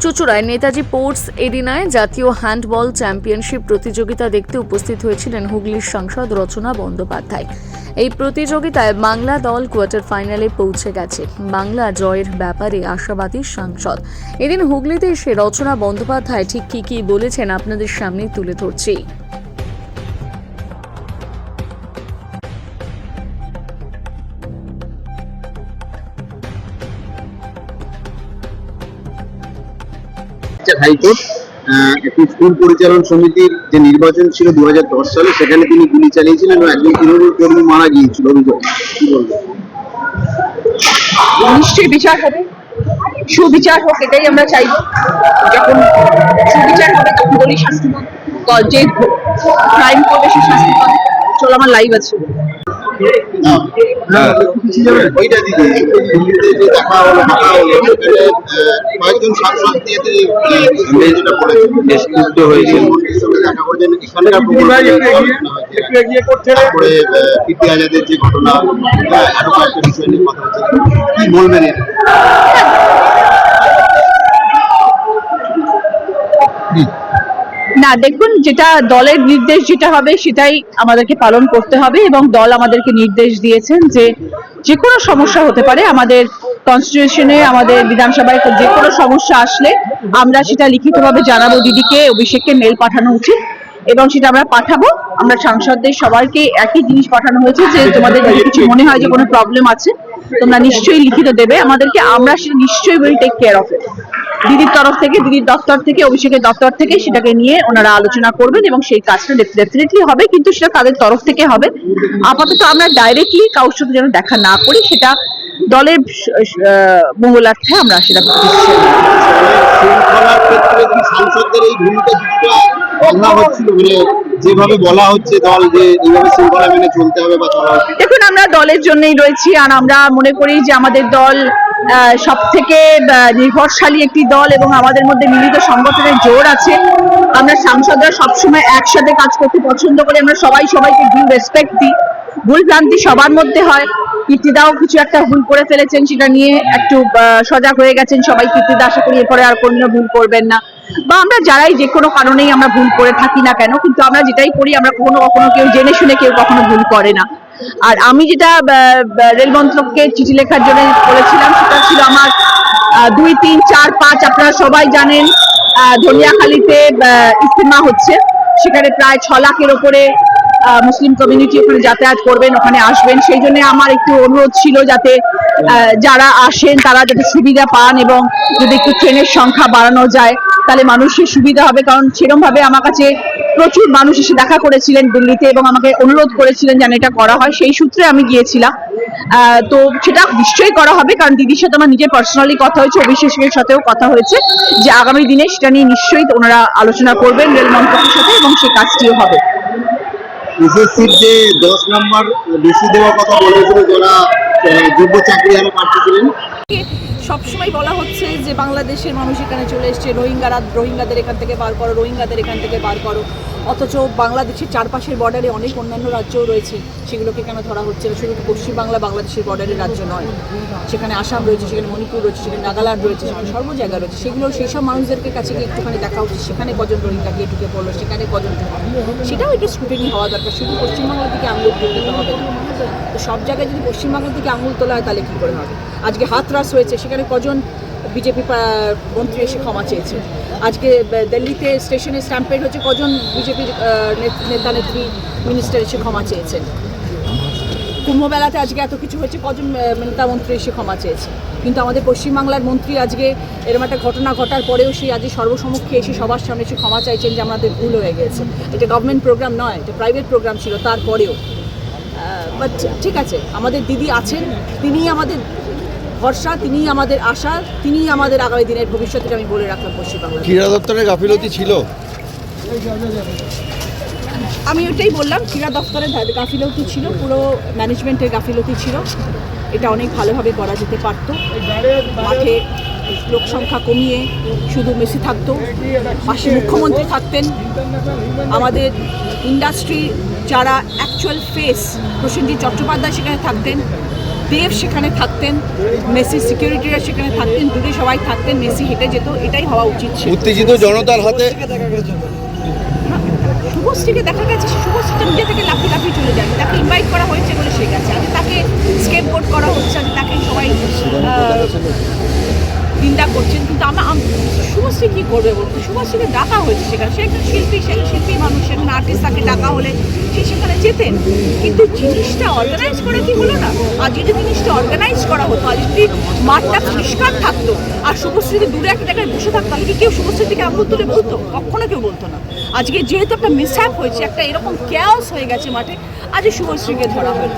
চুঁচুড়ায় Netaji sports এরিনায় জাতীয় handball championship প্রতিযোগিতা দেখতে উপস্থিত হয়েছিলেন হুগলির সাংসদ রচনা বন্দ্যোপাধ্যায়। এই প্রতিযোগিতায় বাংলা দল কোয়ার্টার ফাইনালে পৌঁছে গেছে। বাংলা জয়ের ব্যাপারে আশাবাদী সাংসদ। এদিন হুগলিতে এসে রচনা বন্দ্যোপাধ্যায় ঠিক কি বলেছেন আপনাদের সামনে তুলে ধরছি। হাইকোর্ট একটি স্কুল পরিচালন সমিতির যে নির্বাচন ছিল 2010 সালে, সেখানে তিনি গুলি চালিয়েছিলেন এবং একজন তৃণমূল কর্মী মারা গিয়েছিল। কি বলবেন? নিশ্চয়ই বিচার হবে, সুবিচার হোক, এটাই আমরা চাইব। যখন সুবিচার হবে তখন বলি শাস্তি পাবে, যে ক্রাইম করবে সে শাস্তি পাবে। চলো, আমার লাইভ আছে। ওইটা দিদি দিল্লিতে যে দেখা হলো কয়েকজন সাংসদ দিয়ে যেটা বলেছেন বেশ ক্ষুব্ধ হয়েছেন, দেখা করছেন তারপরে পিপি আজাদের যে ঘটনা, আরো কয়েকটা বিষয় নিয়ে কথা হচ্ছে, কি বলবেন? না, দেখুন, যেটা দলের নির্দেশ যেটা হবে সেটাই আমাদেরকে পালন করতে হবে এবং দল আমাদেরকে নির্দেশ দিয়েছেন যে কোনো সমস্যা হতে পারে। আমাদের কনস্টিটিউশনে, আমাদের বিধানসভায় যে কোনো সমস্যা আসলে আমরা সেটা লিখিতভাবে জানাবো। দিদিকে, অভিষেককে মেল পাঠানো উচিত এবং সেটা আমরা পাঠাবো। আমরা সাংসদদের সবাইকে একই জিনিস পাঠানো হয়েছে যে তোমাদের যদি কিছু মনে হয় যে কোনো প্রবলেম আছে তোমরা নিশ্চয়ই লিখিত দেবে আমাদেরকে, আমরা সেটা নিশ্চয়ই will take care of it. দিদির তরফ থেকে, দিদির দপ্তর থেকে, অভিষেকের দপ্তর থেকে সেটাকে নিয়ে ওনারা আলোচনা করবেন এবং সেই কাজটা ডেফিনেটলি হবে, কিন্তু সেটা তাদের তরফ থেকে হবে। আপাতত আমরা ডাইরেক্টলি কারোর সাথে যেন দেখা না করি, সেটা দলের মঙ্গলার্থে আমরা সেটা সাংসদদের এই ভূমিকা কিছুটা হচ্ছিল, যেভাবে বলা হচ্ছে দল যে এইভাবে শৃঙ্খলা মেনে চলতে হবে বা চলা উচিত। দেখুন, আমরা দলের জন্যই রয়েছি আর আমরা মনে করি যে আমাদের দল সব থেকে নির্ভরশালী একটি দল এবং আমাদের মধ্যে মিলিত সংগঠনের জোর আছে। আমরা সাংসদরা সবসময় একসাথে কাজ করতে পছন্দ করি। আমরা সবাইকে ডিউ রেসপেক্ট দিই। ভুল ভ্রান্তি সবার মধ্যে হয়। কীর্তিদাও কিছু একটা ভুল করে ফেলেছেন, সেটা নিয়ে একটু সজাগ হয়ে গেছেন সবাই। কীর্তিদা আশা করি এরপরে আর কোনোদিনও ভুল করবেন না, বা আমরা যারাই যে কোনো কারণেই আমরা ভুল করে থাকি না কেন, কিন্তু আমরা যেটাই করি আমরা কখনো কেউ জেনে শুনে কেউ কখনো ভুল করে না। আর আমি যেটা রেল মন্ত্রককে চিঠি লেখার জন্য বলেছিলাম সেটা ছিল আমার 2, 3, 4, 5 আপনারা সবাই জানেন ধনিয়াখালীতে ইস্তেমা হচ্ছে, সেখানে প্রায় 6 লাখের ওপরে মুসলিম কমিউনিটি ওখানে যাতায়াত করবেন, ওখানে আসবেন। সেই জন্য আমার একটু অনুরোধ ছিল যাতে যারা আসেন তারা যাতে সুবিধা পান এবং যদি একটু ট্রেনের সংখ্যা বাড়ানো যায় তাহলে মানুষের সুবিধা হবে। কারণ সেরকম ভাবে আমার কাছে প্রচুর মানুষ এসে দেখা করেছিলেন দিল্লিতে এবং আমাকে অনুরোধ করেছিলেন যেন এটা করা হয়, সেই সূত্রে আমি গিয়েছিলাম। তো সেটা নিশ্চয়ই করা হবে, কারণ দিদির সাথে আমার নিজের পার্সোনালি কথা হয়েছে, অভিষেকের সাথেও কথা হয়েছে যে আগামী দিনে সেটা নিয়ে নিশ্চয়ই ওনারা আলোচনা করবেন রেল মন্ত্রকের সাথে এবং সেই কাজটিও হবে। এসএসসির যে 10 নম্বর বেশি দেওয়ার কথা বলেছিল যারা যোগ্য চাকরিহারা প্রার্থী ছিলেন, সবসময় বলা হচ্ছে যে বাংলাদেশের মানুষ এখানে চলে এসছে, রোহিঙ্গাদের এখান থেকে বার করো, রোহিঙ্গাদের এখান থেকে বার করো। অথচ বাংলাদেশের চারপাশের বর্ডারে অনেক অন্যান্য রাজ্যও রয়েছে, সেগুলোকে কেন ধরা হচ্ছে না? শুধু পশ্চিমবাংলা বাংলাদেশের বর্ডারের রাজ্য নয়, সেখানে আসাম রয়েছে, সেখানে মণিপুর রয়েছে, সেখানে নাগাল্যান্ড রয়েছে, সেখানে সর্ব জায়গা রয়েছে। সেগুলো সেই সব মানুষদেরকে কাছে গিয়ে একটুখানি দেখা উচিত, সেখানে কজন রোহিঙ্গা গিয়ে ঢুকে পড়লো, সেখানে কজন সেটাও একটু স্ক্রুটিনি হওয়া দরকার। শুধু পশ্চিমবাংলার দিকে আঙুল তুলতে হবে না, তো সব জায়গায় যদি পশ্চিমবাংলার দিকে আঙুল তোলা হয় তাহলে কী করে হবে? আজকে হাতরাস হয়েছে, সেখানে কজন বিজেপি মন্ত্রী এসে ক্ষমা চেয়েছে। আজকে দিল্লিতে স্টেশনে স্ট্যাম্পেড হচ্ছে, কজন বিজেপির নেতা নেত্রী মিনিস্টার এসে ক্ষমা চেয়েছেন। কুম্ভমেলাতে আজকে এত কিছু হয়েছে, কজন নেতা মন্ত্রী এসে ক্ষমা চেয়েছে। কিন্তু আমাদের পশ্চিমবাংলার মন্ত্রী আজকে এরকম একটা ঘটনা ঘটার পরেও সেই আজকে সর্বসমক্ষে এসে সবার সামনে এসে ক্ষমা চাইছেন যে আমাদের ভুল হয়ে গেছে। এটা গভর্নমেন্ট প্রোগ্রাম নয়, এটা প্রাইভেট প্রোগ্রাম ছিল, তারপরেও বাট ঠিক আছে, আমাদের দিদি আছেন, তিনিই আমাদের ভরসা, তিনিই আমাদের আশা, তিনিই আমাদের আগামী দিনের ভবিষ্যৎ। আমি বলে রাখলাম পশ্চিমবাংলা ক্রীড়া দপ্তরের গাফিলতি ছিল, আমি ওইটাই বললাম, ক্রীড়া দপ্তরের গাফিলতি ছিল, পুরো ম্যানেজমেন্টের গাফিলতি ছিল। এটা অনেক ভালোভাবে করা যেতে পারতো। মাঠে লোক সংখ্যা কমিয়ে শুধু মেসি থাকতো, পাশে মুখ্যমন্ত্রী থাকতেন, আমাদের ইন্ডাস্ট্রি যারা অ্যাকচুয়াল ফেস প্রসেনজিৎ চট্টোপাধ্যায় সেখানে থাকতেন, দেব সেখানে থাকতেন, মেসির সিকিউরিটিরা সেখানে থাকতেন, দূরে সবাই থাকতেন, মেসি হেঁটে যেত, এটাই হওয়া উচিত ছিল। উত্তেজিত জনতার হাতে শুভশ্রীকে দেখা গেছে, শুভশ্রীটা নিজে থেকে লাফিয়ে লাফিয়ে চলে যায়, তাকে ইনভাইট করা হয়েছে বলে সে গেছে, আজ তাকে স্কেপবোর্ড করা হচ্ছে, আজ তাকে সবাই নিন্দা করছেন। কিন্তু শুভশ্রী কী করবে বলুন, শুভশ্রীকে ডাকা হয়েছে সেখানে, সে একজন শিল্পী, সে শিল্পী মানুষ, একজন আর্টিস্ট, তাকে ডাকা হলে সে সেখানে যেতেন। কিন্তু জিনিসটা অর্গানাইজ করে কি হলো না? আর যদি জিনিসটা অর্গানাইজ করা হতো, আর যদি মাঠটা পরিষ্কার থাকতো, আর শুভশ্রী যদি দূরে একটা জায়গায় বসে থাকতো, তাহলে কি কেউ শুভশ্রীর দিকে আঙুল তুলে বলতো? কখনো কেউ বলতো না। আজকে যেহেতু একটা মিসহ্যাপ হয়েছে, একটা এরকম ক্যাওস হয়ে গেছে মাঠে, আজ শুভশ্রীকে ধরা হলো।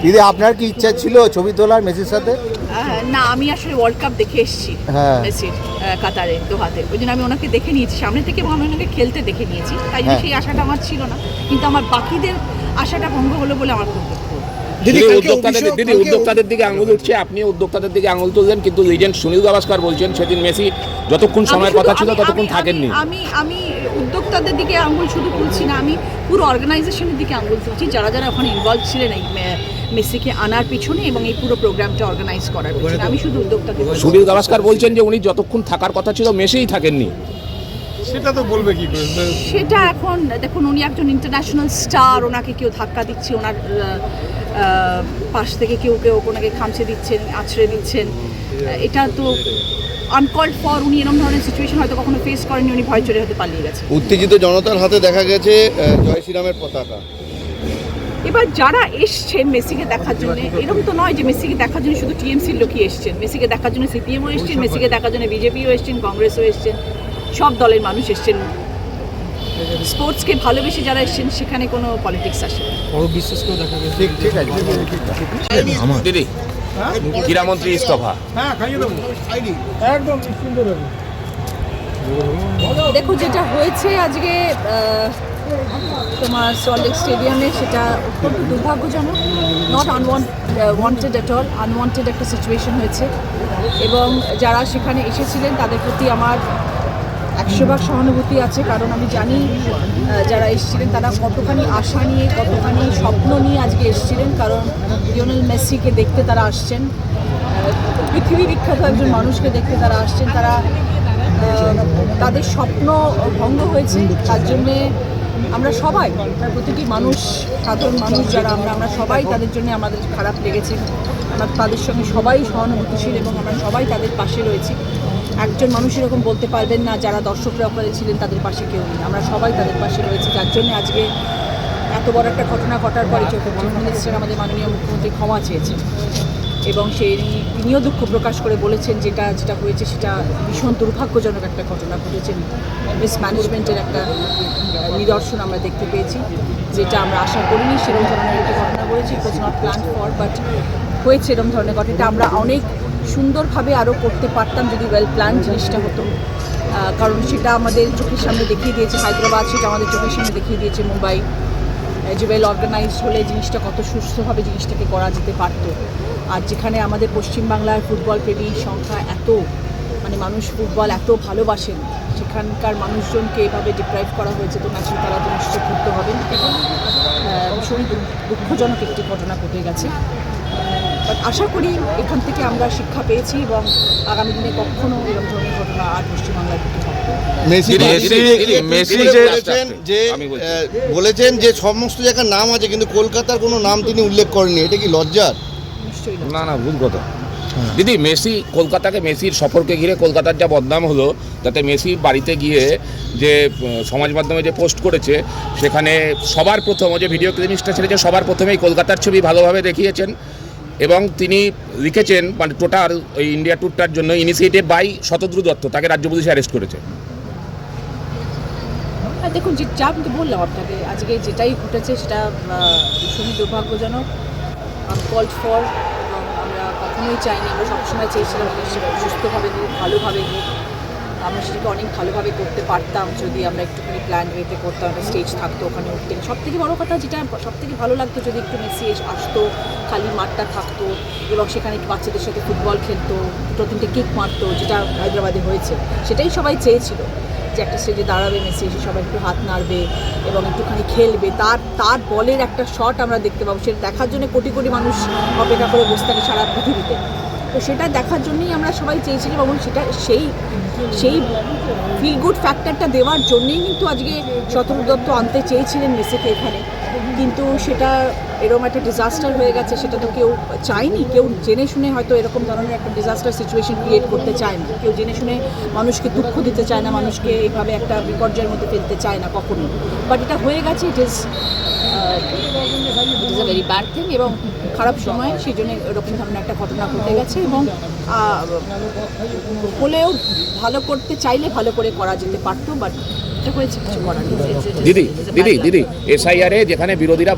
দিদি আপনার কি ইচ্ছা ছিল ছবি তোলার মেসির সাথে? না, আমি আসলে ওয়ার্ল্ড কাপ দেখে এসেছি মেসির, কাতারে, দোহাতে, ওই জন্য আমি ওনাকে দেখে নিয়েছি সামনে থেকে, এবং আমি ওনাকে খেলতে দেখে নিয়েছি, তাই জন্য সেই আশাটা আমার ছিল না। কিন্তু আমার বাকিদের আশাটা ভঙ্গ হলো বলে আমার খুব দুঃখ। দিদি উদ্যোক্তাদের দিকে আঙুল উঠছে, আপনি উদ্যোক্তাদের দিকে আঙুল তুললেন, কিন্তু লিজেন্ড সুনীল গাভাস্কার বলছেন সেদিন মেসি যতক্ষণ সময়ের কথা ছিল ততক্ষণ থাকেননি। আমি উদ্যোক্তাদের দিকে আঙুল শুধু তুলছি না, আমি পুরো অর্গানাইজেশনের দিকে আঙুল তুলছি, যারা যারা ওখানে ইনভলভ ছিলেন এই মেসিকে আনার পিছনে এবং এই পুরো প্রোগ্রামটা অর্গানাইজ করার পিছনে। আমি শুধু উদ্যোক্তাদের। সুনীল গাভাস্কার বলছেন যে উনি যতক্ষণ থাকার কথা ছিল মেসিই থাকেননি। সেটা তো বলবে কি করে? সেটা এখন দেখুন, উনি একজন ইন্টারন্যাশনাল স্টার, ওনাকে কেউ ধাক্কা দিচ্ছে, ওনার পাশ থেকে কেউ ওনাকে খামচে দিচ্ছেন, আছড়ে দিচ্ছেন, এটা তো আনকল্ড ফর। উনি এরকম ধরনের সিচুয়েশন হয়তো কখনো ফেস করেননি, উনি ভয় চড়ে হতে পালিয়ে গেছে। উত্তেজিত জনতার হাতে দেখা গেছে জয় শ্রীরামের পতাকা। এবার যারা এসছেন মেসিকে দেখার জন্য, এরকম তো নয় যে মেসিকে দেখার জন্য শুধু টিএমসির লোকই এসছেন, মেসিকে দেখার জন্য সিপিএমও এসছেন, মেসিকে দেখার জন্য বিজেপিও এসছেন, কংগ্রেসও এসছেন, সব দলের মানুষ এসছেন। স্পোর্টসকে ভালোবেসে যারা এসছেন, সেখানে কোনো পলিটিক্স আসে না। ঠিক আছে দিদি, ক্রীড়ামন্ত্রী ইস্তফা। হ্যাঁ, খাইয়ে দেবো একদম নিশ্চিন্ত দেবো। দেখো, যেটা হয়েছে আজকে তোমার সল্টলেক স্টেডিয়ামে, সেটা অত্যন্ত দুর্ভাগ্যজনক, not wanted at all, unwanted একটা সিচুয়েশন হয়েছে, এবং যারা সেখানে এসেছিলেন তাদের প্রতি আমার 100% সহানুভূতি আছে। কারণ আমি জানি যারা এসেছিলেন তারা কতখানি আশা নিয়ে, কতখানি স্বপ্ন নিয়ে আজকে এসেছিলেন, কারণ লিওনেল মেসিকে দেখতে তারা আসছেন, পৃথিবী বিখ্যাত একজন মানুষকে দেখতে তারা আসছেন, তাদের স্বপ্ন ভঙ্গ হয়েছে। তার জন্যে আমরা সবাই, প্রতিটি মানুষ, সাধারণ মানুষ যারা আমরা সবাই তাদের জন্য আমাদের খারাপ লেগেছে, আমরা তাদের সঙ্গে সবাই সহানুভূতিশীল এবং আমরা সবাই তাদের পাশে রয়েছি। একজন মানুষ এরকম বলতে পারবেন না যারা দর্শকরা ওখানে ছিলেন তাদের পাশে কেউ নেই, আমরা সবাই তাদের পাশে রয়েছি। যার জন্য আজকে এত বড় একটা ঘটনা ঘটার পরে চিফ মিনিস্টার, আমাদের মাননীয় মুখ্যমন্ত্রী ক্ষমা চেয়েছেন, এবং তিনিও দুঃখ প্রকাশ করে বলেছেন যেটা হয়েছে সেটা ভীষণ দুর্ভাগ্যজনক একটা ঘটনা ঘটেছেন, মিসম্যানেজমেন্টের একটা নিদর্শন আমরা দেখতে পেয়েছি, যেটা আমরা আশা করিনি সেরকম ধরনের একটা ঘটনা ঘটেছে। It was not plan for, but হয়েছে এরকম ধরনের ঘটনা। আমরা অনেক সুন্দরভাবে আরও করতে পারতাম যদি ওয়েল প্ল্যান জিনিসটা হতো, কারণ সেটা আমাদের চোখের সামনে দেখিয়ে দিয়েছে হায়দ্রাবাদ, সেটা আমাদের চোখের সামনে দেখিয়ে দিয়েছে মুম্বাই, যে ওয়েল অর্গানাইজড হলে জিনিসটা কত সুস্থভাবে জিনিসটাকে করা যেতে পারতো। আর যেখানে আমাদের পশ্চিমবাংলার ফুটবল প্রেমী সংখ্যা এত, মানে মানুষ ফুটবল এত ভালোবাসেন, সেখানকার মানুষজনকে এভাবে ডিপ্রাইভ করা হয়েছে, তো ন্যাচুরালি তারা তো নিশ্চয় করতে হবেন, এবং ভীষণই দুঃখজনক একটি ঘটনা ঘটে গেছে। বাট আশা করি এখান থেকে আমরা শিক্ষা পেয়েছি এবং আগামী দিনে কখনো এরকম ধরনের ঘটনা আর পশ্চিমবাংলায় ঘটে থাকবে। বলেছেন যে সমস্ত জায়গার নাম আছে কিন্তু কলকাতার কোনো নাম তিনি উল্লেখ করেননি, এটা কি লজ্জার? নিশ্চয়ই না, ভুল কথা দিদি। মেসির সফরকে ঘিরে কলকাতার যা বদনাম হলো, তাতে মেসি বাড়িতে গিয়ে যে সমাজ মাধ্যমে যে পোস্ট করেছে, সেখানে সবার প্রথম যে ভিডিও ক্লিপটা ছেড়েছে, সবার প্রথমেই কলকাতার ছবি ভালোভাবে দেখিয়েছেন, এবং তিনি লিখেছেন মানে টোটাল ওই ইন্ডিয়া ট্যুরটার জন্য ইনিশিয়েটিভ বাই শতদ্রু দত্ত, তাকে রাজ্য পুলিশে অ্যারেস্ট করেছে। দেখুন, যা আমি তো বললাম আপনাকে, আজকে যেটাই ঘটেছে সেটা ভীষণই দুর্ভাগ্যজনক, আনকল্ড ফর, এবং আমরা কখনোই চাইনি, আমরা সবসময় চেয়েছিলাম সেটা সুস্থভাবে হোক, ভালোভাবে হোক, আমরা সেটাকে অনেক ভালোভাবে করতে পারতাম যদি আমরা একটুখানি প্ল্যান ওয়েতে করতাম, একটা স্টেজ থাকতো, ওখানে উঠতেন। সবথেকে বড় কথা যেটা সবথেকে ভালো লাগতো, যদি একটু মেসি আসতো, খালি মাঠটা থাকতো এবং সেখানে একটু বাচ্চাদের সাথে ফুটবল খেলতো, 2-3টে কিক মারতো, যেটা হায়দ্রাবাদে হয়েছে, সেটাই সবাই চেয়েছিল। যে একটা স্টেজে দাঁড়াবে মেসি, এসে সবাই একটু হাত নাড়বে এবং একটুখানি খেলবে, তার বলের একটা শট আমরা দেখতে পাবো। সেটা দেখার জন্য কোটি কোটি মানুষ অপেক্ষা করে বসে থাকে সারা পৃথিবীতে। তো সেটা দেখার জন্যই আমরা সবাই চেয়েছিলাম এবং সেটা সেই ফিল গুড ফ্যাক্টরটা দেওয়ার জন্যই কিন্তু আজকে শতরূপ দত্ত আনতে চেয়েছিলেন মেসিকে এখানে, কিন্তু সেটা এরকম একটা ডিজাস্টার হয়ে গেছে। সেটা তো কেউ চায়নি, কেউ জেনে শুনে হয়তো এরকম ধরনের একটা ডিজাস্টার সিচুয়েশন ক্রিয়েট করতে চায় না, কেউ জেনে শুনে মানুষকে দুঃখ দিতে চায় না, মানুষকে এইভাবে একটা বিপর্যয়ের মধ্যে ফেলতে চায় না কখনো। বাট এটা হয়ে গেছে, it is a very bad thing এবং খারাপ সময়, সেই জন্য এরকম ধরনের একটা ঘটনা ঘটে গেছে এবং হলেও ভালো করতে চাইলে ভালো করে করা যেতে পারতো, বাট এটা হয়েছে, কিছু করার নেই। দিদি এসআইআরে যেখানে বিরোধীরা